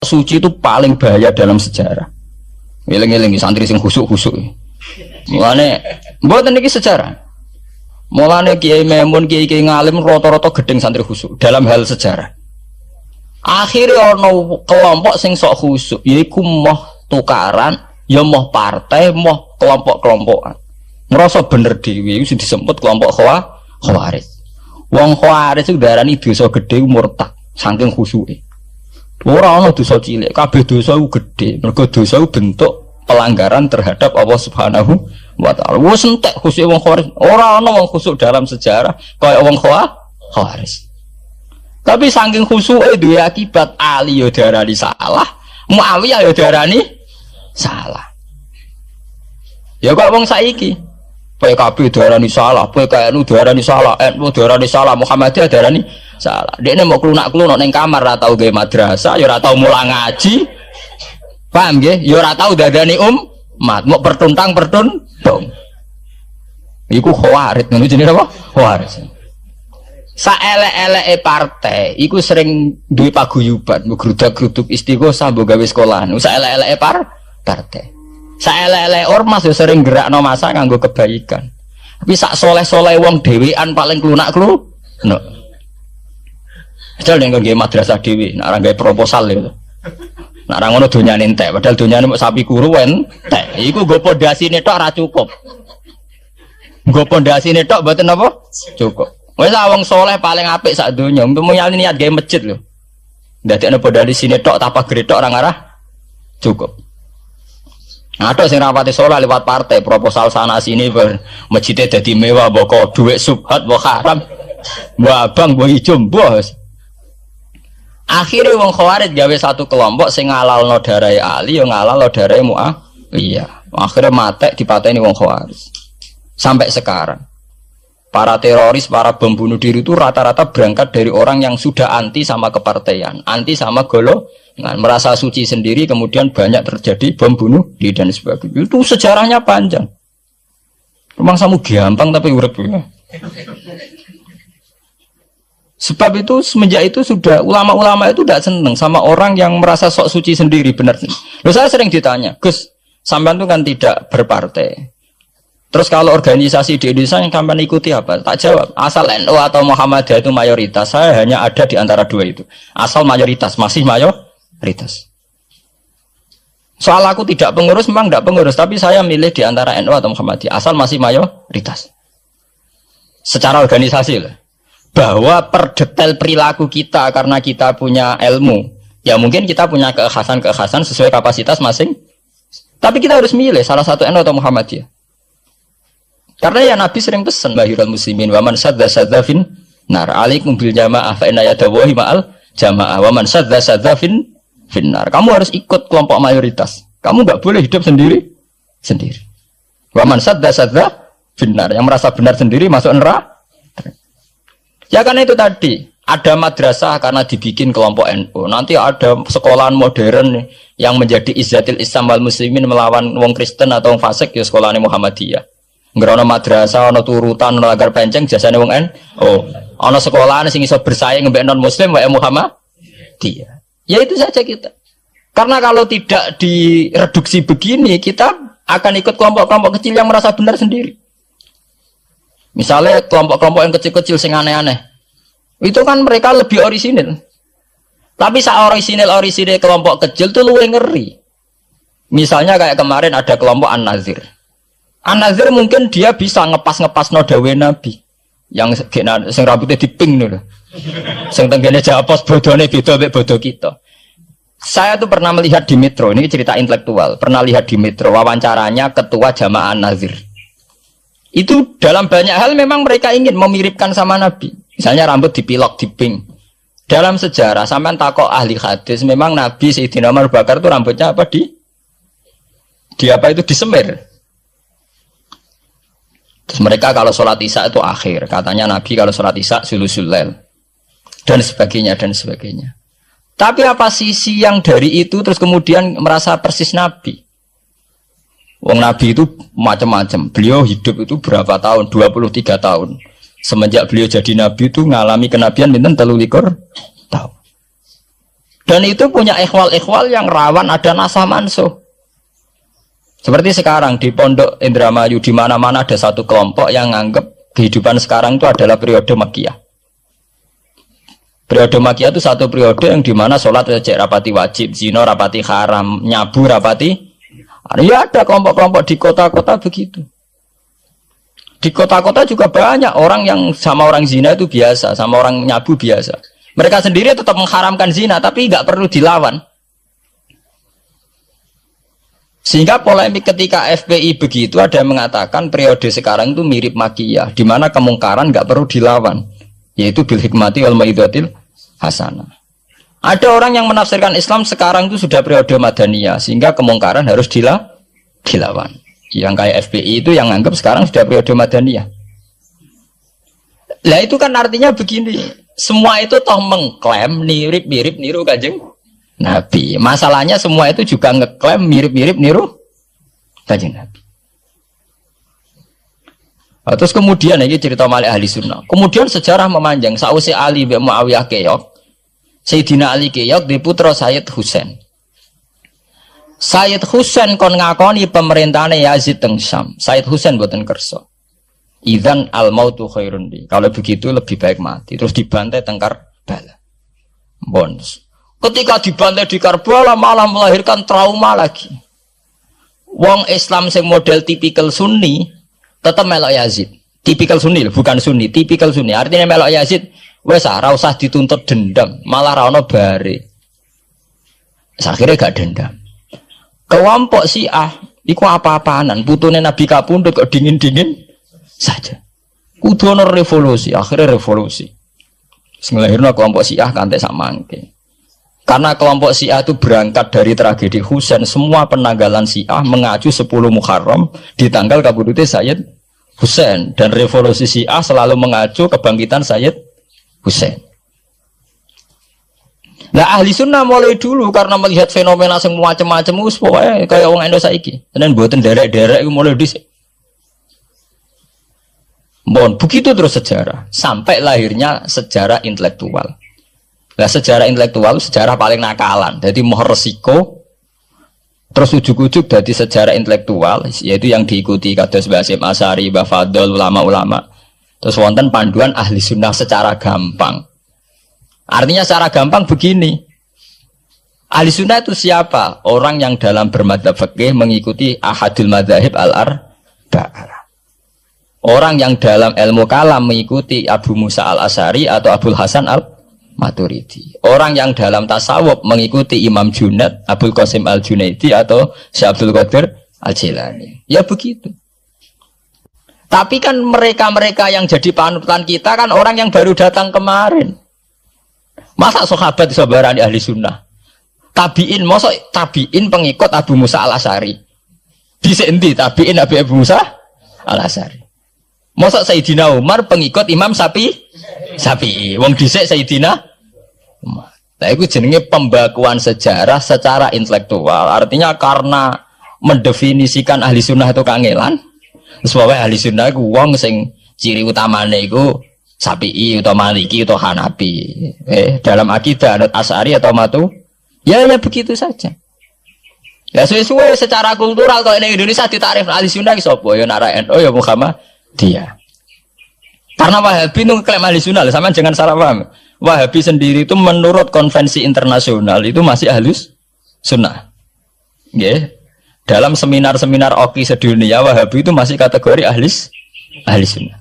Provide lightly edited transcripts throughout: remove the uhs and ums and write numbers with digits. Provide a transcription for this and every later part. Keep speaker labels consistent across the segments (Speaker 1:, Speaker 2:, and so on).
Speaker 1: suci itu paling bahaya dalam sejarah. Eling-eling santri sing khusuk-khusuk. Mulane mboten niki sejarah. Mulane Kiai Memun, Kiai ngalim rata-rata gedeng santri khusuk dalam hal sejarah. Akhirnya ono kelompok sing sok khusuk, yaiku moh tukaran, ya moh partai, moh kelompok-kelompokan. Ngerasa bener dhewe iku disebut kelompok Khawarij. Wong Khawarij itu darani dosa gedhe murtad saking khusuke. Ora ana dosa cilik, kabeh dosa iku gedhe. Mergo dosa iku bentuk pelanggaran terhadap Allah Subhanahu wa taala. Wes entek khusuke wong Khawarij. Ora ana wong khusuk dalam sejarah kaya wong Khawarij. Tapi saking khusuke duwe akibat Ali yo darani salah, Muawiyah yo darani salah. Ya kok wong saiki PKB darani salah, PKNU darani salah, NU darani salah, Muhammadiyah darani salah. Dekne mau klunak-klunuk ning kamar ora tau gawe madrasah, ya ora tau mulang ngaji. Paham nggih? Ya ora tau dadani umat, mau pertuntang-pertuntung. Iku Khawarij, ngono jenenge apa? Khawarij. Saelek-eleke partai iku sering duwe paguyuban, ngrudak-gruduk istighosah mbok gawe sekolahan. Saelek-eleke partai. Saelek-eleke ormas yo sering gerakno masa nganggo kebaikan. Tapi sak soleh-soleh wong dhewean paling klunak-klunuk. Padahal nek nggawe madrasah dhewe, nek ora gawe proposal lho. Nek ora ngono donyane entek, padahal donyane mok sapi kuru entek. Iku nggo pondasine tok ora cukup. Nggo pondasine tok mboten apa? Cukup. Wes wong soleh paling apik sak donya, untuk nyali niat gawe masjid lho. Ndadekne pondasine tok tanpa gretok ora ngarah cukup. Ada sing rapati soleh lewat partai, proposal sana sini masjidnya jadi mewah, boko duit subhat, boko haram, mbah abang, mbah ijo, bos. Akhirnya wong Khawarij gawe satu kelompok sing ngalalno darai Ali, yang ngalalno darai Muawiyah. Akhirnya matek dipateni wong Khawarij. Sampai sekarang, para teroris, para bom bunuh diri itu rata-rata berangkat dari orang yang sudah anti sama kepartaian, anti sama golongan, merasa suci sendiri, kemudian banyak terjadi bom bunuh diri dan sebagainya. Itu sejarahnya panjang. Memang samu gampang tapi urip ya. Sebab itu semenjak itu sudah ulama-ulama itu tidak senang sama orang yang merasa sok suci sendiri, benar. Loh, saya sering ditanya, Gus, sampean itu kan tidak berpartai. Terus kalau organisasi di Indonesia yang sampean ikuti apa? Tak jawab. Asal NU atau Muhammadiyah itu mayoritas, saya hanya ada di antara dua itu. Asal mayoritas, masih mayoritas. Soal aku tidak pengurus, memang tidak pengurus, tapi saya milih di antara NU atau Muhammadiyah. Asal masih mayoritas. Secara organisasi lah. Bahwa per detail perilaku kita karena kita punya ilmu, ya mungkin kita punya keekhasan sesuai kapasitas masing. Tapi kita harus milih salah satu NU atau Muhammadiyah. Karena ya Nabi sering pesan bahirul muslimin wa man sadza fin nar alaikum bil jamaah fa inna yadawahi ma'al jamaah wa man sadza fin nar. Kamu harus ikut kelompok mayoritas. Kamu enggak boleh hidup sendiri. Wa man sadza fin nar, yang merasa benar sendiri masuk neraka. Ya karena itu tadi ada madrasah karena dibikin kelompok NU. Nanti ada sekolahan modern yang menjadi izzatil Islam wal muslimin melawan wong Kristen atau wong fasik, ya sekolahan Muhammadiyah. Ngerono madrasah, ono turutan, ono lagar penceng, jasane wong NU. Ono sekolahan sing iso bersaing mbek non muslim wae Muhammadiyah. Ya itu saja kita. Karena kalau tidak direduksi begini, kita akan ikut kelompok-kelompok kecil yang merasa benar sendiri. Misalnya kelompok-kelompok yang kecil-kecil sing aneh-aneh. Itu kan mereka lebih orisinil. Tapi saat orisinil kelompok kecil itu luwih ngeri. Misalnya kayak kemarin ada kelompok An-Nazir. An-Nazir mungkin dia bisa ngepas no dawe Nabi. Yang sing rambutnya diping lho. Sing tenggene japos bodone beda mek bodo kita. Saya tuh pernah melihat di Metro, ini cerita intelektual. Pernah lihat di Metro wawancaranya ketua Jamaah An-Nazir. Itu dalam banyak hal memang mereka ingin memiripkan sama Nabi. Misalnya rambut dipilok, diping. Dalam sejarah, sampean takok ahli hadis, memang Nabi Sayyidina Umar Bakar itu rambutnya apa di apa itu disemir. Terus mereka kalau sholat isya itu akhir. Katanya Nabi kalau sholat isya sulusul lail. Dan sebagainya, dan sebagainya. Tapi apa sisi yang dari itu terus kemudian merasa persis Nabi? Wong Nabi itu macam-macam. Beliau hidup itu berapa tahun? 23 tahun. Semenjak beliau jadi Nabi itu ngalami kenabian minten 23 tahun. Dan itu punya ikhwal-ikhwal yang rawan ada nasah mansuh. Seperti sekarang di Pondok Indramayu, di mana-mana ada satu kelompok yang nganggap kehidupan sekarang itu adalah periode Makkiyah. Periode Makkiyah itu satu periode yang dimana sholat cek rapati wajib, zina rapati haram, nyabu rapati. Ya ada kelompok-kelompok di kota-kota begitu. Di kota-kota juga banyak orang yang sama orang zina itu biasa, sama orang nyabu biasa. Mereka sendiri tetap mengharamkan zina, tapi nggak perlu dilawan. Sehingga polemik ketika FPI begitu, ada yang mengatakan periode sekarang itu mirip Makkiyah, di mana kemungkaran nggak perlu dilawan, yaitu bil hikmati wal mau'izatil hasanah. Ada orang yang menafsirkan Islam sekarang itu sudah periode Madaniyah, sehingga kemungkaran harus dilawan. Yang kayak FPI itu yang anggap sekarang sudah periode Madaniyah. Lah itu kan artinya begini, semua itu toh mengklaim mirip-mirip niru Kanjeng Nabi. Masalahnya semua itu juga ngeklaim mirip-mirip niru Kanjeng Nabi. Terus kemudian ini cerita Malik ahli sunnah. Kemudian sejarah memanjang. Sausi Ali bin Muawiyah keok, Sayyidina Ali keok di putra Sayyid Husain. Sayyid Husain kon ngakoni pemerintahane Yazid teng Syam. Sayyid Husain boten kersa. Idzan al mautu khairun li. Kalau begitu lebih baik mati. Terus dibantai teng Karbala. Bonus. Ketika dibantai di Karbala malah melahirkan trauma lagi. Wong Islam sing model tipikal Sunni tetap melok Yazid. Tipikal Sunni bukan Sunni, tipikal Sunni. Artinya melok Yazid wes ora usah dituntut dendam, malah ra ono bare. Akhirnya gak dendam. Kelompok Syiah iku apa-apaanan, putune Nabi kapundhut kok dingin-dingin saja. Kudu ono revolusi, akhirnya revolusi. Sing lahirna kelompok Syiah kanthi sak mangke. Karena kelompok Syiah itu berangkat dari tragedi Husain, semua penanggalan Syiah mengacu 10 Muharram di tanggal kabudute Sayyid Husain, dan revolusi Syiah selalu mengacu kebangkitan Sayyid Husain. Nah ahli sunnah mulai dulu karena melihat fenomena yang macam-macam us pokoknya kayak orang Indonesia iki. Dan buatan derek-derek itu mulai dhisik. Bon, begitu terus sejarah sampai lahirnya sejarah intelektual. Nah sejarah intelektual sejarah paling nakalan. Jadi mau resiko terus ujuk-ujuk dari sejarah intelektual yaitu yang diikuti kados Mbah Hasyim Asy'ari, Mbah Fadl, ulama-ulama. Terus wonten panduan ahli sunnah secara gampang. Artinya secara gampang begini, ahli sunnah itu siapa? Orang yang dalam bermadzhab fikih mengikuti ahadul madzahib al-arba'ah. Orang yang dalam ilmu kalam mengikuti Abu Musa al-Asy'ari atau Abul Hasan al-Maturidi. Orang yang dalam tasawuf mengikuti Imam Junaid, Abul Qasim al-Junaidi atau Syekh Abdul Qadir al-Jilani. Ya begitu. Tapi kan mereka-mereka yang jadi panutan kita kan orang yang baru datang kemarin. Masa sahabat sabarani ahli sunnah? Tabiin, masa tabiin pengikut Abu Musa al-Asy'ari? Bisa endi tabiin Abu Musa al-Asy'ari? Masa Sayyidina Umar pengikut Imam Syafi'i? Wong dhisik Sayyidina Umar. Nah itu jenenge pembakuan sejarah secara intelektual. Artinya karena mendefinisikan ahli sunnah itu kangelan. Sebab ahli sunnah itu wong sing ciri utamanya itu Syafi'i atau Maliki atau Hanafi. Dalam akidah ada Asy'ari atau Matu. Ya begitu saja. Ya sesuai secara kultural kalau di Indonesia ditarif ahli sunnah sapa ya nara NU ya Muhammadiyah. Karena Wahabi itu klaim ahli sunnah, sama jangan salah paham. Wahabi sendiri itu menurut konvensi internasional itu masih ahli sunnah. Ya. Dalam seminar-seminar OKI sedunia Wahabi itu masih kategori ahli sunnah.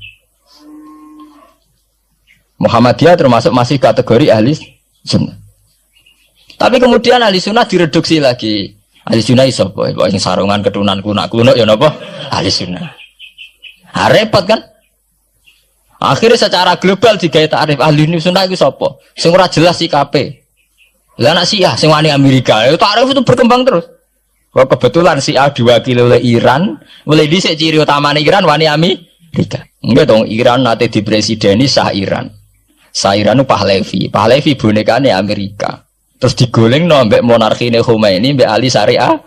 Speaker 1: Muhammadiyah termasuk masih kategori ahli sunnah. Tapi kemudian ahli sunnah direduksi lagi. Ahli sunnah iso apa? Yang sarungan ketunan kunak-kunak ya napa? Ahli sunnah. Repot kan? Akhirnya secara global digawe takrif ahli sunnah itu sapa? Sing ora jelas sikape. Lah anak Syiah sing wani Amerika, takrif itu berkembang terus. Kok kebetulan Syiah diwakili oleh Iran, mulai dhisik ciri utamane Iran wani Amerika. Enggak dong, Iran nate dipresideni Shah Iran. Shah Iran itu Pahlavi. Pahlavi bonekane Amerika. Terus digoleng no mbek monarkine Khomeini mbek Ali Syariah.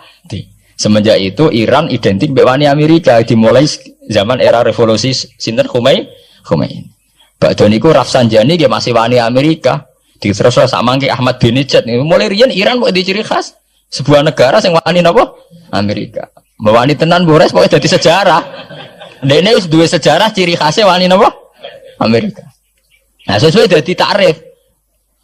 Speaker 1: Semenjak itu Iran identik mbek wani Amerika dimulai zaman era revolusi sinten Khomeini. Bakdo niku Rafsanjani dia masih wani Amerika. Diterus sama ke Ahmad bin Nijat nih. Mulai riyen Iran kok di ciri khas sebuah negara yang wani napa? Amerika. Wani tenan bores pokoknya jadi sejarah. Dene wis duwe sejarah ciri khasnya wani napa? Amerika. Nah, sesuai dadi takrif.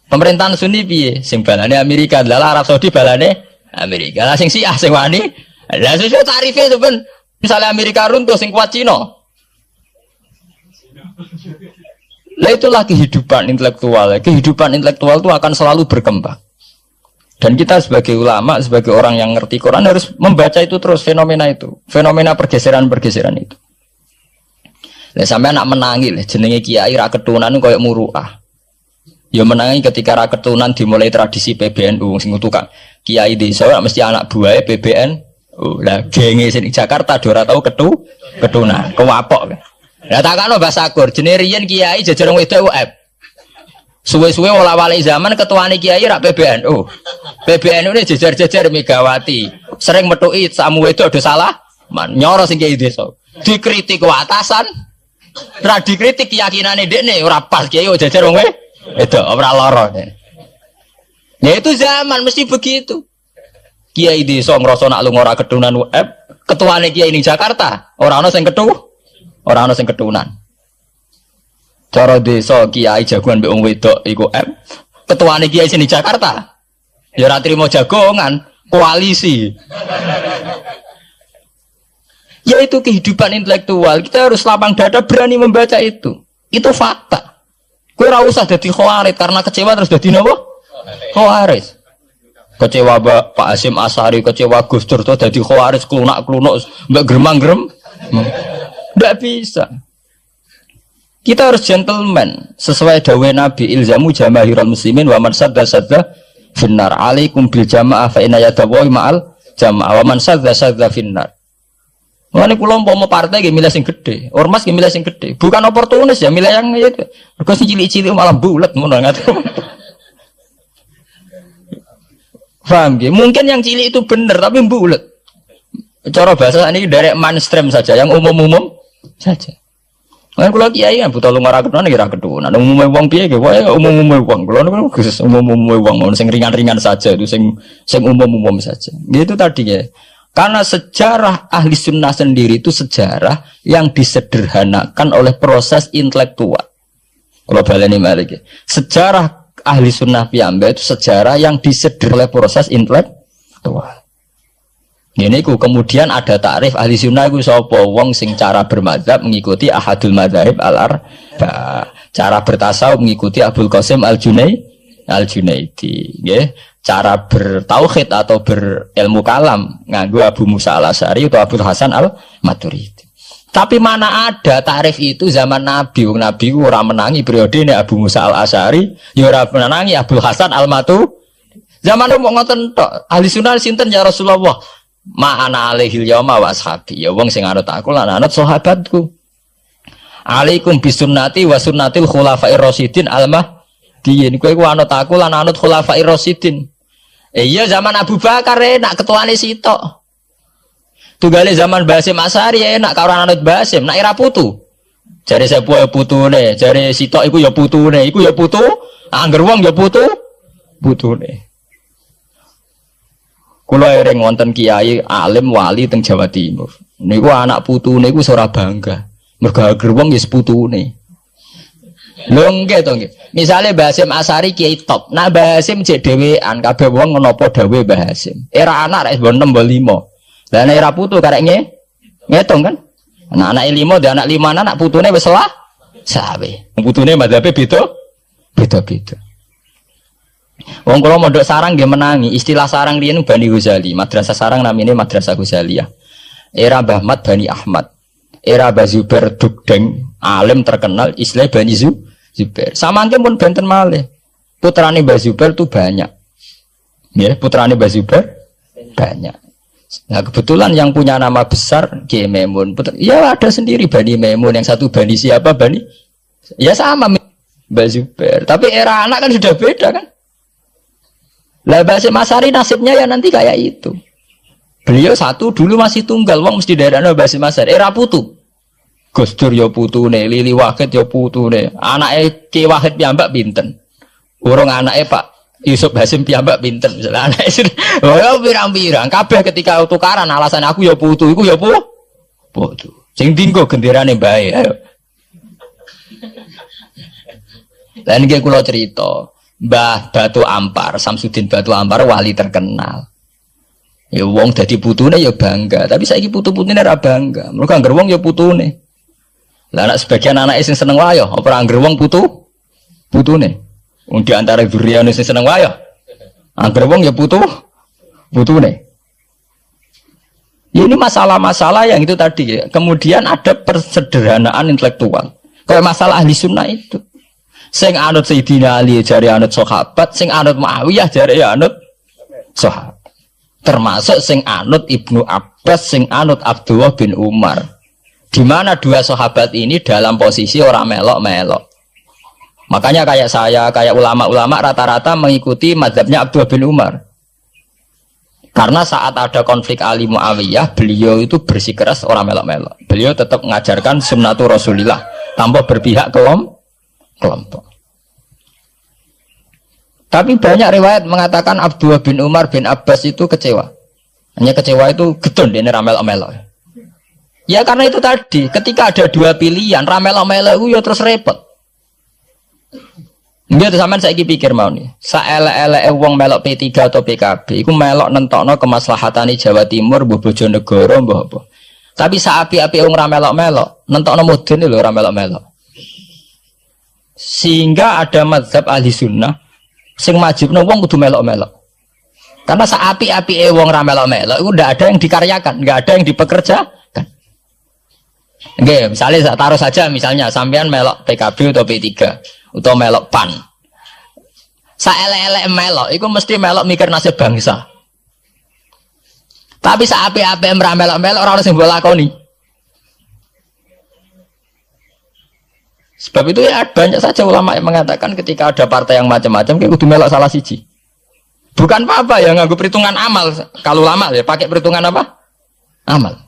Speaker 1: Pemerintahan Sunni piye? Sing balane Amerika, lha Arab Saudi balane Amerika. Lah sing Syiah sing wani. Lah sesuai tarife itu ben misalnya Amerika runtuh sing kuat Cina. Lah itulah kehidupan intelektual. Kehidupan intelektual itu akan selalu berkembang. Dan kita sebagai ulama, sebagai orang yang ngerti Quran harus membaca itu terus fenomena itu, fenomena pergeseran-pergeseran itu. Lah sampai anak menangi lah jenenge kiai ra ketunan koyo muruah. Ya menangi ketika ra ketunan dimulai tradisi PBNU sing tukang kiai desa mesti anak buahe PBNU. Lah genge sing Jakarta ora tau ketunan, kewapok. Lah takano bahasa Gur, jenenge riyen kiai jajar wedok UF. Suwe-suwe wala-wali zaman ketuane kiai rak PBNU. PBNU ini jajar-jajar Megawati. Sering metuki samu wedok do salah, nyoro sing kiai desa. Dikritik ke atasan, ra dikritik keyakinane dekne ora pas kiai jajar wong wedok ora lara. Ya itu zaman mesti begitu. Kiai desa ngrasa nak lunga ora ketunan UF, ketuane kiai ning Jakarta, ora ana sing Orang ana sing ketunan. Cara desa kiai jagoan mbek wong wedok iku ketuane kiai sini Jakarta. Ya ora trimo jagongan, koalisi. Ya itu kehidupan intelektual. Kita harus lapang dada berani membaca itu. Itu fakta. Kowe ora usah dadi khawarit karena kecewa terus dadi napa? Khawarit. Kecewa Pak Hasyim Asy'ari, kecewa Gus Dur to dadi khawarit klunak-klunuk mbek gremang-grem. Tidak bisa. Kita harus gentleman sesuai dawuh Nabi ilzamu jamaahirul muslimin wa man sadda finnar alaikum bil jamaah fa inna yadallahi ma'al jamaah wa man sadda finnar. Ngene kula umpama partai nggih milih sing gedhe, ormas nggih milih sing gedhe. Bukan oportunis ya milih yang itu. Mergo sing cilik-cilik malah bulet ngono ngaten. Paham nggih? Mungkin yang cilik itu benar tapi bulet. Cara bahasa ini dari mainstream saja, yang umum-umum saja. Kan kula kiai kan buta lunga ra ketunan kira ketunan. Umume wong piye ge wae umume wong. Kula niku khusus umume wong sing ringan-ringan saja itu sing umum-umum saja. Gitu tadi ya. Karena sejarah ahli sunnah sendiri itu sejarah yang disederhanakan oleh proses intelektual. Kalau baleni malih sejarah ahli sunnah piyambak itu sejarah yang disederhanakan oleh proses intelektual. Ini kemudian ada takrif ahli sunnah itu sapa wong sing cara bermadzhab mengikuti ahadul madzhab al-arba, cara bertasawuf mengikuti Abdul Qasim al-Junaidi, nggih. Cara bertauhid atau berilmu kalam nganggo Abu Musa al-Asy'ari atau Abdul Hasan al-Maturidi. Tapi mana ada takrif itu zaman Nabi? Wong Nabi ora menangi periode ini Abu Musa al-Asy'ari, ya ora menangi Abdul Hasan al-Maturidi. Zaman mau ngoten tok. Ahli sunnah sinten ya Rasulullah? Ma'ana alaihil yauma wa ashabi. Ya wong sing anut aku lan anut sahabatku. Alaikum bisunnati wa sunnatil khulafair rasyidin al-mahdiyyin. Kowe ku anut aku lan anut khulafair rasyidin. Iya zaman Abu Bakar enak ketuane sitok. Tunggale zaman Basim Asy'ari enak karo anut Basim, nak era putu. Jare sepuh ya putune, jare sitok iku ya putune, iku ya putu, angger wong ya putune. Kula ereng wonten kiai alim wali teng Jawa Timur. Niku anak putune iku ora bangga. Mergo ager wong ya seputune. Lho nggih to nggih. Misale Basim Asy'ari kiai top. Nah Basim jek dhewean kabeh wong menapa dawuh Basim. Era anak rek 6 5. Lah nek era putu karek ngitung kan. Nah anak 5 dan anak 5 anak putune wis salah. Sawe. Putune madzhabe beda-beda. Wong kula mondok sarang nggih menangi. Istilah sarang riyen Bani Ghazali. Madrasah sarang namine Madrasah Ghazaliyah. Era Mbah Ahmad Bani Ahmad. Era Mbah Zubair Dugdeng, alim terkenal istilah Bani Zubair. Samangke pun benten malih. Putrane Mbah Zubair itu banyak. Ya, putrane Mbah Zubair banyak. Nah, kebetulan yang punya nama besar Kiai Maimun. Ya ada sendiri Bani Maimun, yang satu Bani siapa? Bani. Ya sama Mbah Zubair. Tapi era anak kan sudah beda kan? Lah Basim Asy'ari nasibnya ya nanti kayak itu. Beliau satu dulu masih tunggal, wong mesti daerahnya Basim Asy'ari. Era putu. Gus Dur ya putune, Lili Wahid ya putune. Anake Ki Wahid piyambak pinten. Urung anake Pak Yusuf Hasim piyambak pinten misalnya anake oh pirang-pirang kabeh ketika tukaran alasan aku ya putu iku ya putu sing dinggo genderane bae ayo lan iki kula cerita Mbah Batu Ampar Samsudin Batu Ampar wali terkenal ya wong dadi putune ya bangga tapi saiki putu-putune ora bangga mergo anggar wong ya putune lah anak sebagian anak sing seneng wayo apa anggar wong putune di antara duriane sing seneng wae. Angger wong ya putune. Ya ini masalah-masalah yang itu tadi ya. Kemudian ada persederhanaan intelektual. Kayak masalah ahli sunnah itu. Sing anut Sayyidina Ali jare anut sahabat, sing anut Muawiyah jare ya anut sahabat. Termasuk sing anut Ibnu Abbas, sing anut Abdullah bin Umar. Di mana dua sahabat ini dalam posisi orang melok-melok. Makanya kayak saya, kayak ulama-ulama rata-rata mengikuti mazhabnya Abdullah bin Umar. Karena saat ada konflik Ali Muawiyah, beliau itu bersikeras orang melok-melok. Beliau tetap mengajarkan sunnatul Rasulillah tanpa berpihak kelompok. Tapi banyak riwayat mengatakan Abdullah bin Umar bin Abbas itu kecewa. Hanya kecewa itu gedon dia melok-melok. Ya karena itu tadi, ketika ada dua pilihan, ramelok-melok itu ya terus repot. Dia tuh sampean saiki pikir mau nih, saelek-eleke wong melok P3 atau PKB, iku melok nentokno kemaslahatane Jawa Timur, mbuh Bojonegoro, mbuh apa. Tapi saapi-api wong ra melok-melok, nentokno mudun lho ora melok-melok. Sehingga ada mazhab ahli sunnah sing majibno wong kudu melok-melok. Karena saapi-api wong ra melok-melok iku ndak ada yang dikaryakan, nggak ada yang dipekerjakan. Oke, misalnya taruh saja misalnya sampean melok PKB atau P3 atau melok PAN. Saelek-elek melok iku mesti melok mikir nasib bangsa. Tapi saapi-api ora melok-melok ora ono sing mbok lakoni. Sebab itu ya banyak saja ulama yang mengatakan ketika ada partai yang macam-macam kayak kudu melok salah siji. Bukan apa-apa ya nganggo perhitungan amal. Kalau ulama ya pakai perhitungan apa? Amal.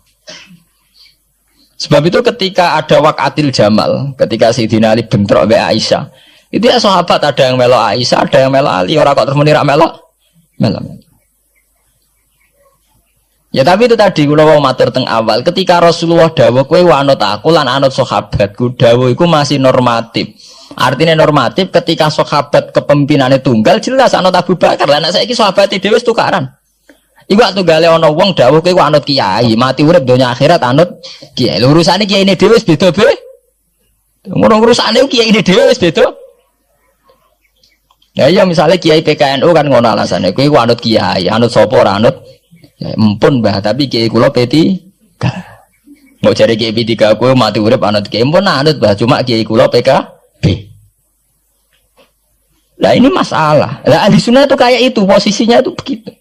Speaker 1: Sebab itu ketika ada waqatil Jamal, ketika Sayyidina Ali bentrok be Aisyah, itu ya sahabat ada yang melok Aisyah, ada yang melok Ali, orang kok terus muni ra melok. Ya tapi itu tadi kula wau matur teng awal, ketika Rasulullah dawuh kowe anut aku lan anut sahabatku, dawuh iku masih normatif. Artinya normatif ketika sahabat kepemimpinannya tunggal jelas anut Abu Bakar. Lah nek saiki sahabate dhewe wis tukaran. Iku waktu gale ana wong dawuh kowe anut kiai, mati urip donya akhirat anut kiai. Urusane kiai ini dhewe wis beda be. Ngono urusane kiai ini dhewe wis beda. Ya iya misalnya kiai PKNU kan ngono alasane kowe anut kiai, anut sapa ora anut. Ya empun Mbah, tapi kiai kula P3. Mau cari kiai P3 kowe mati urip anut kiai empun anut Mbah, cuma kiai kula PKB. Lah ini masalah. Lah ahli sunnah itu kayak itu, posisinya itu begitu.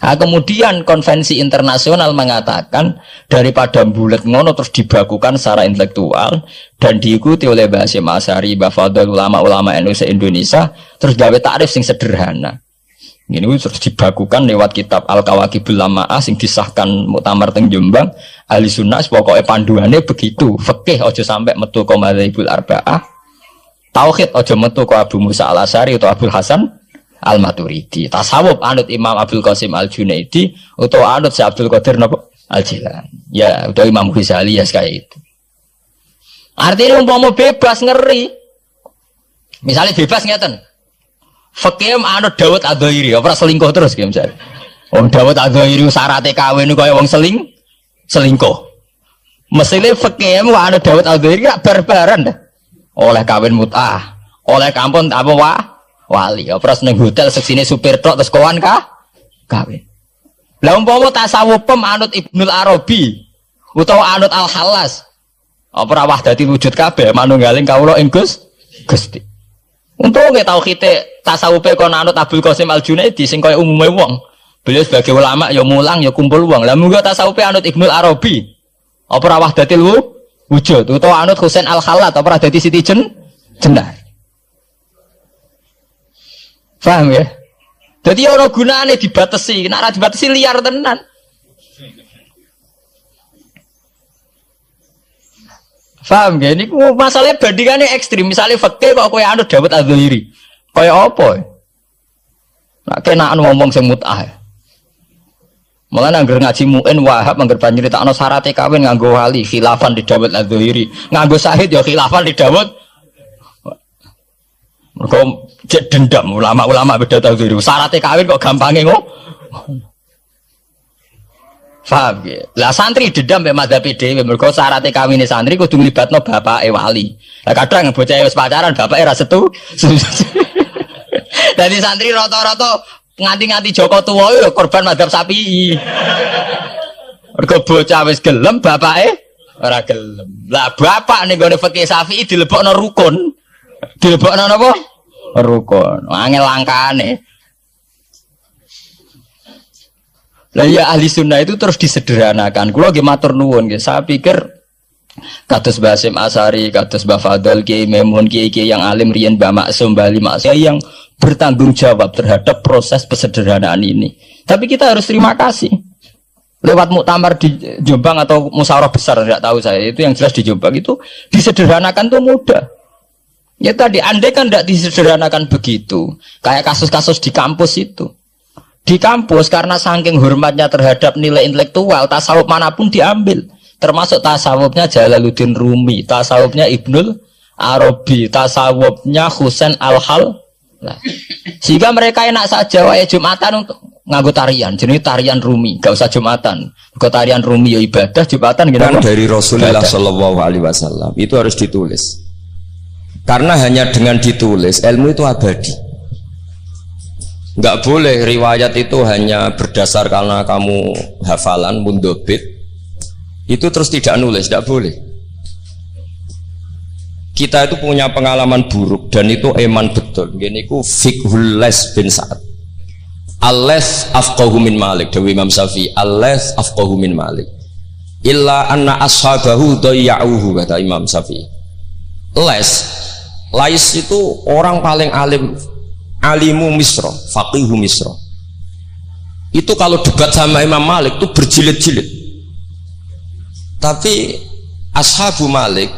Speaker 1: Nah, kemudian konvensi internasional mengatakan daripada bulet ngono terus dibakukan secara intelektual dan diikuti oleh Mbah Hasyim Asy'ari, Mbah Fadl, ulama-ulama NU se-Indonesia, terus gawe takrif sing sederhana. Ini terus dibakukan lewat kitab Al-Kawakibul Lama'ah sing disahkan Muktamar teng Jombang. Ahli sunnah pokoknya panduannya begitu. Fikih aja sampai metu ka madzhabul arba'ah. Tauhid aja metu ka Abu Musa Al-Asy'ari atau Abdul Hasan Al-Maturidi. Tasawuf anut Imam Abdul Qasim Al-Junaidi atau anut Syekh Abdul Qadir Al-Jilani. Ya, udah Imam Ghazali ya kayak itu. Artinya umpama bebas ngeri. Misalnya bebas ngeten. Fikih anut Dawud Adzairi, ora selingkuh terus ki misalnya. Wong Dawud Adzairi syaratnya kawin kaya wong selingkuh. Mesine fikih anut Dawud Adzairi gak barbaran dah. Oleh kawin mut'ah, oleh kampung apa wali, ora seneng hotel seksine supir tok terus kawan kawin. Lah umpama tasawuf anut Ibnul Arabi utawa anut Al-Hallas, apa ora wahdati wujud kabeh manunggaling kawula ing Gusti. Untung nggak tahu kita tasawufe kon anut Abdul Qasim Al-Junaidi sing kaya umume wong. Beliau sebagai ulama ya mulang ya kumpul wong. Lah munggo tasawufe anut Ibnul Arabi. Apa ora wahdatil wujud utawa anut Husain Al-Khallat apa ora dadi Siti Jenar. Paham ya? Jadi ana gunane dibatasi, nek ora dibatasi liar tenan. Paham gak? Ini masalahnya bandingannya ekstrim. Misalnya fakir kok kowe anut Dawud Adzairi, Kaya apa? Nak kenaan ngomong sing mut'ah. Mulane anggere ngaji muin Wahab anggere nyritakno syaraté kawin nganggo wali khilafan di Dawud Adz-Dzahiri. Nganggo syahid ya khilafan di Dawud. Mergo cek dendam ulama-ulama beda Dzahiri. Syaraté kawin kok gampange kok. Paham ya? Lah santri dendam mek madzhab dhewe mergo syaraté kawine santri kudu nglibatno bapake wali. Lah kadang bocah wis pacaran bapake ra setu. Dadi santri rata-rata nganti-nganti Joko tuwa ya korban madzhab Syafi'i. Mergo bocah wis gelem bapake ora gelem. Lah bapak ning gone fikih Syafi'i dilebokno rukun. Dilebokno napa? Rukun. Angel langkane. Lah ya ahli sunnah itu terus disederhanakan. Kula nggih matur nuwun nggih. Saya pikir kados Mbah Hasyim Asy'ari, kados Mbah Fadl, Kiai Memun, kiai-kiai yang alim riyen Mbah Maksum, Mbah Ali Maksum yang bertanggung jawab terhadap proses pesederhanaan ini. Tapi kita harus terima kasih. Lewat muktamar di Jombang atau musyawarah besar tidak tahu saya, itu yang jelas di Jombang itu disederhanakan tuh mudah. Ya tadi andai kan tidak disederhanakan begitu, kayak kasus-kasus di kampus itu. Di kampus karena saking hormatnya terhadap nilai intelektual, tasawuf manapun diambil. Termasuk tasawufnya Jalaluddin Rumi, tasawufnya Ibnul Arabi, tasawufnya Husain Al-Hal. Nah, sehingga mereka enak saja wae Jumatan untuk nganggo tarian, jenis tarian Rumi, gak usah Jumatan. Kalau tarian Rumi ya ibadah, Jumatan gitu.
Speaker 2: Dari Rasulullah Shallallahu Alaihi Wasallam itu harus ditulis. Karena hanya dengan ditulis ilmu itu abadi. Enggak boleh riwayat itu hanya berdasar karena kamu hafalan mundobit itu terus tidak nulis, tidak boleh. Kita itu punya pengalaman buruk dan itu eman betul. Gini ku fiqhul Les bin Sa'ad. Al-Les afqahu min Malik, Dewi Imam Syafi'i. Al-Les afqahu min Malik. Illa anna ashabahu dayya'uhu, kata Imam Syafi'i. Lais itu orang paling alim, alimu Misra, faqihu Misra. Itu kalau debat sama Imam Malik itu berjilid-jilid. Tapi ashabu Malik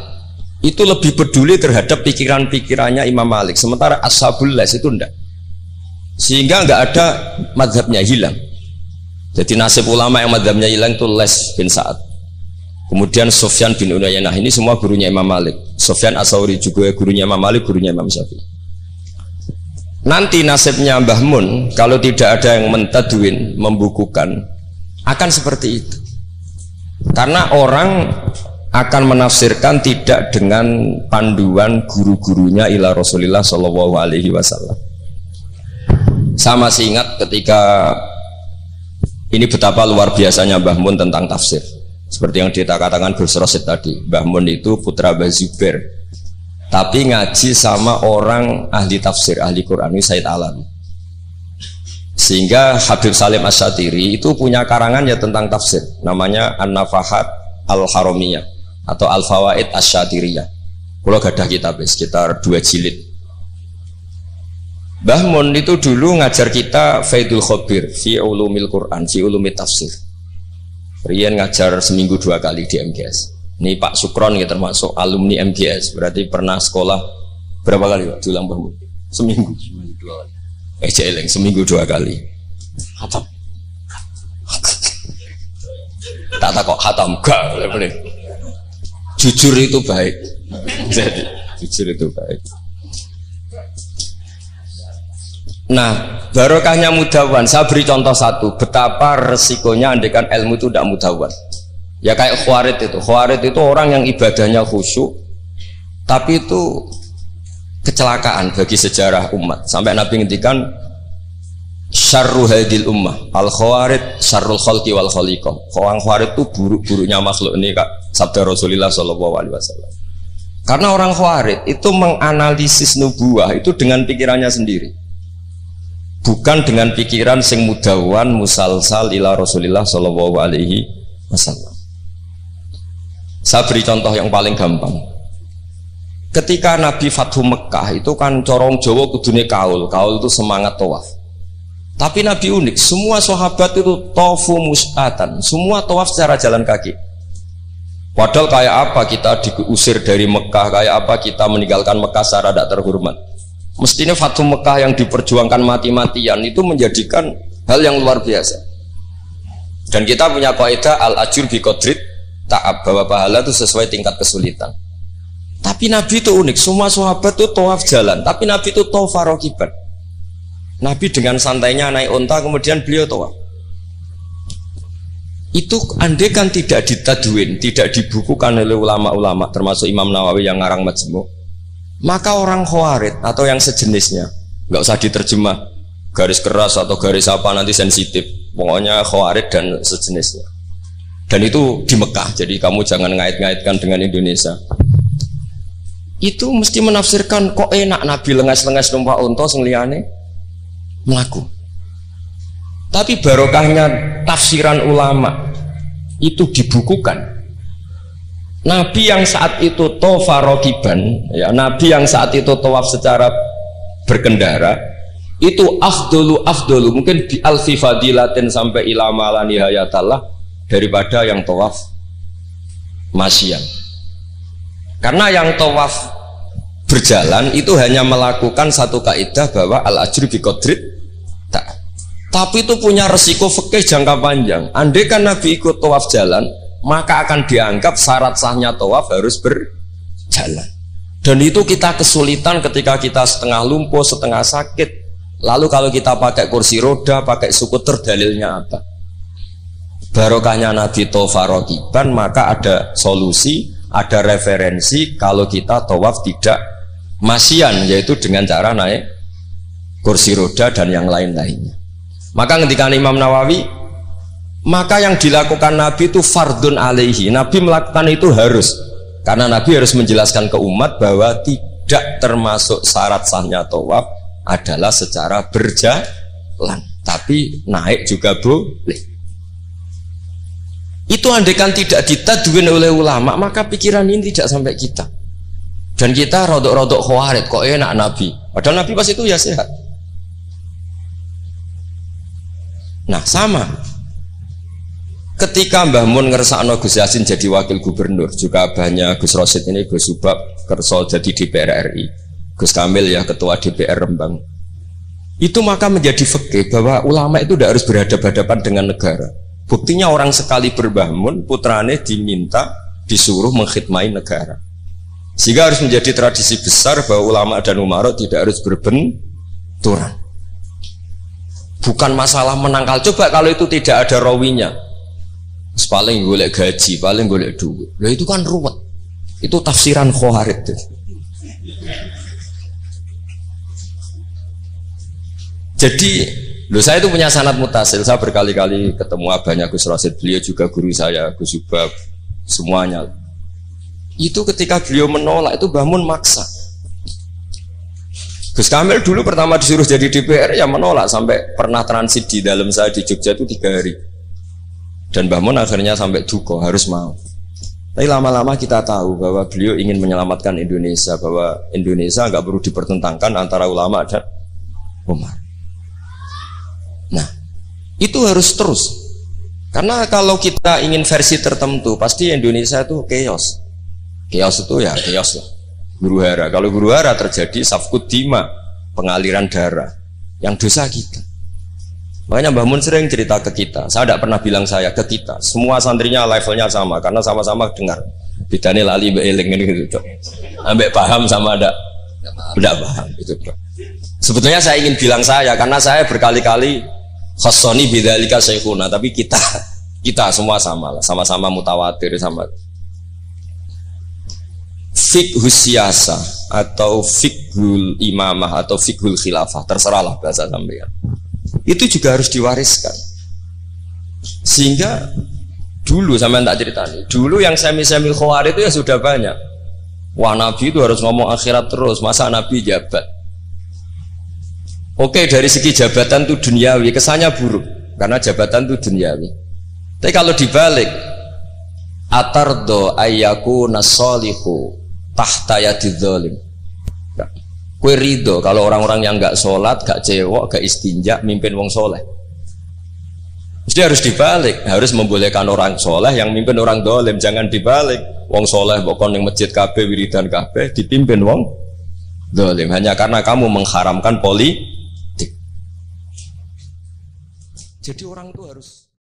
Speaker 2: itu lebih peduli terhadap pikiran-pikirannya Imam Malik, sementara ashabul Les itu enggak. Sehingga enggak ada mazhabnya hilang. Jadi nasib ulama yang mazhabnya hilang itu Les bin Sa'ad. Kemudian Sufyan bin Uyainah, ini semua gurunya Imam Malik. Sufyan As-Tsauri juga gurunya Imam Malik, gurunya Imam Syafi'i. Nanti nasibnya Mbah Mun kalau tidak ada yang mentadwin, membukukan, akan seperti itu. Karena orang akan menafsirkan tidak dengan panduan guru-gurunya ila Rasulullah Shallallahu Alaihi Wasallam. Saya masih ingat ketika ini betapa luar biasanya Mbah Mun tentang tafsir. Seperti yang dikatakan Gus Rosid tadi, Mbah Mun itu putra Mbah Zubair, tapi ngaji sama orang ahli tafsir, ahli Quran, ini Said Alawi. Sehingga Habib Salim Asy-Syatiri itu punya karangan ya tentang tafsir, namanya An-Nafahat Al-Haramiyah atau Al-Fawaid Asy-Syatiriyah. Kalau gadah kitab sekitar 2 jilid. Mbah Mun itu dulu ngajar kita Faidul Khobir fi ulumil Quran, fi ulumit tafsir. Rian ngajar seminggu 2 kali di MGS. Ini Pak Sukron ya termasuk alumni MGS, berarti pernah sekolah berapa kali Pak diulang Mbah Mun? Seminggu 2 kali. Jeleng seminggu 2 kali. Khatam. Tak kok khatam gak boleh. Jujur itu baik. Jadi jujur itu baik. Nah, barokahnya mudawan. Saya beri contoh satu, betapa resikonya andaikan ilmu itu tidak mudawan. Ya kayak Khawarid itu. Khawarid itu orang yang ibadahnya khusyuk, tapi itu kecelakaan bagi sejarah umat. Sampai Nabi ngendikan syarru hadil ummah al khawarid syarrul khalqi wal khaliqah. Orang Khawarid itu buruk-buruknya makhluk, ini Kak sabda Rasulullah sallallahu alaihi wasallam. Karena orang Khawarid itu menganalisis nubuah itu dengan pikirannya sendiri, bukan dengan pikiran sing mudawan musalsal ila Rasulullah sallallahu alaihi wasallam. Saya beri contoh yang paling gampang. Ketika Nabi Fathu Mekah itu kan corong Jawa kudune kaul itu semangat tawaf. Tapi Nabi unik, semua sahabat itu tawafu mus'atan, semua tawaf secara jalan kaki. Padahal kayak apa kita diusir dari Mekah, kayak apa kita meninggalkan Mekah secara tidak terhormat. Mestinya Fatu Mekah yang diperjuangkan mati-matian itu menjadikan hal yang luar biasa. Dan kita punya kaidah al-ajur bi qadrit ta'ab, bahwa pahala itu sesuai tingkat kesulitan. Tapi Nabi itu unik, semua sahabat itu tawaf jalan, tapi Nabi itu tawaf rakiban. Nabi dengan santainya naik unta, kemudian beliau tawaf. Itu andai kan tidak ditadwin, tidak dibukukan oleh ulama-ulama, termasuk Imam Nawawi yang ngarang Majmu', maka orang Khawarij atau yang sejenisnya, nggak usah diterjemah garis keras atau garis apa nanti sensitif, pokoknya Khawarij dan sejenisnya. Dan itu di Mekah, jadi kamu jangan ngait-ngaitkan dengan Indonesia. Itu mesti menafsirkan kok enak Nabi lengas-lengas numpak unta sing liyane mlaku. Tapi barokahnya tafsiran ulama itu dibukukan. Nabi yang saat itu tawaf rakiban, ya, Nabi yang saat itu tawaf secara berkendara, itu afdolu mungkin bi alfi fadilatin sampai ila mala nihayatallah daripada yang tawaf masyian. Karena yang tawaf berjalan itu hanya melakukan satu kaidah bahwa al ajri bi qadrit ta'ab. Tapi itu punya resiko fikih jangka panjang. Andai kan Nabi ikut tawaf jalan, maka akan dianggap syarat sahnya tawaf harus berjalan. Dan itu kita kesulitan ketika kita setengah lumpuh, setengah sakit. Lalu kalau kita pakai kursi roda, pakai skuter, dalilnya apa? Barokahnya Nabi tawaf rakiban, maka ada solusi, ada referensi kalau kita tawaf tidak masyian, yaitu dengan cara naik kursi roda dan yang lain-lainnya. Maka ketika Imam Nawawi, maka yang dilakukan Nabi itu fardun alaihi, Nabi melakukan itu harus, karena Nabi harus menjelaskan ke umat bahwa tidak termasuk syarat sahnya tawaf adalah secara berjalan, tapi naik juga boleh. Itu andaikan tidak ditadwin oleh ulama, maka pikiran ini tidak sampai kita. Dan kita rodok-rodok Khawarij, kok enak Nabi, padahal Nabi pas itu ya sehat. Nah sama, ketika Mbah Mun ngersakno Gus Yasin jadi wakil gubernur, juga abahnya Gus Rosid ini Gus Subab kerso jadi DPR RI, Gus Kamil ya ketua DPR Rembang, itu maka menjadi fikih bahwa ulama itu tidak harus berhadapan-hadapan dengan negara. Buktinya orang sekali berbah Mun, putrane diminta disuruh mengkhidmati negara, sehingga harus menjadi tradisi besar bahwa ulama dan umarok tidak harus berbenturan. Bukan masalah menangkal. Coba kalau itu tidak ada rawinya, paling golek gaji, paling golek duit, nah itu kan ruwet. Itu tafsiran Khawarij. Jadi saya itu punya sanad mutasil. Saya berkali-kali ketemu abahnya Gus Rosid, beliau juga guru saya, Gus Subab, semuanya. Itu ketika beliau menolak itu Mbah Mun maksa. Gus Kamil dulu pertama disuruh jadi DPR ya menolak, sampai pernah transit di dalam saya di Jogja itu 3 hari. Dan Mbah Mun akhirnya sampai duka harus mau. Tapi lama-lama kita tahu bahwa beliau ingin menyelamatkan Indonesia, bahwa Indonesia nggak perlu dipertentangkan antara ulama dan umar. Nah, itu harus terus. Karena kalau kita ingin versi tertentu, pasti Indonesia itu chaos. Chaos itu ya chaos lah. Huru-hara. Kalau huru-hara terjadi safkut dima, pengaliran darah, yang dosa kita. Makanya Mbah Mun sering cerita ke kita. Saya tidak pernah bilang saya, ke kita. Semua santrinya levelnya sama, karena sama-sama dengar. Bidane lali mbek eling gitu. Ambek paham sama tidak paham itu. Sebetulnya saya ingin bilang saya, karena saya berkali-kali khassoni bidzalika syekhuna, tapi kita semua sama lah, sama-sama mutawatir sama. Fiqhus siyasa atau fiqhul imamah atau fiqhul khilafah, terserahlah bahasa sampean, itu juga harus diwariskan. Sehingga dulu sampean tak ceritani, dulu yang semi-semi Khawarij itu ya sudah banyak. Wah Nabi itu harus ngomong akhirat terus, masa Nabi jabat. Oke, dari segi jabatan itu duniawi, kesannya buruk karena jabatan itu duniawi. Tapi kalau dibalik, atardo ayyaku nasolihu tahta yadidz zalim. Kue ridho kalau orang-orang yang nggak sholat, nggak cewek, nggak istinja, mimpin wong soleh. Jadi harus dibalik, harus membolehkan orang soleh yang mimpin orang dolim. Jangan dibalik, wong soleh pokoknya yang masjid kabeh, wiridan kabeh, dipimpin wong zalim, hanya karena kamu mengharamkan politik. Jadi orang itu harus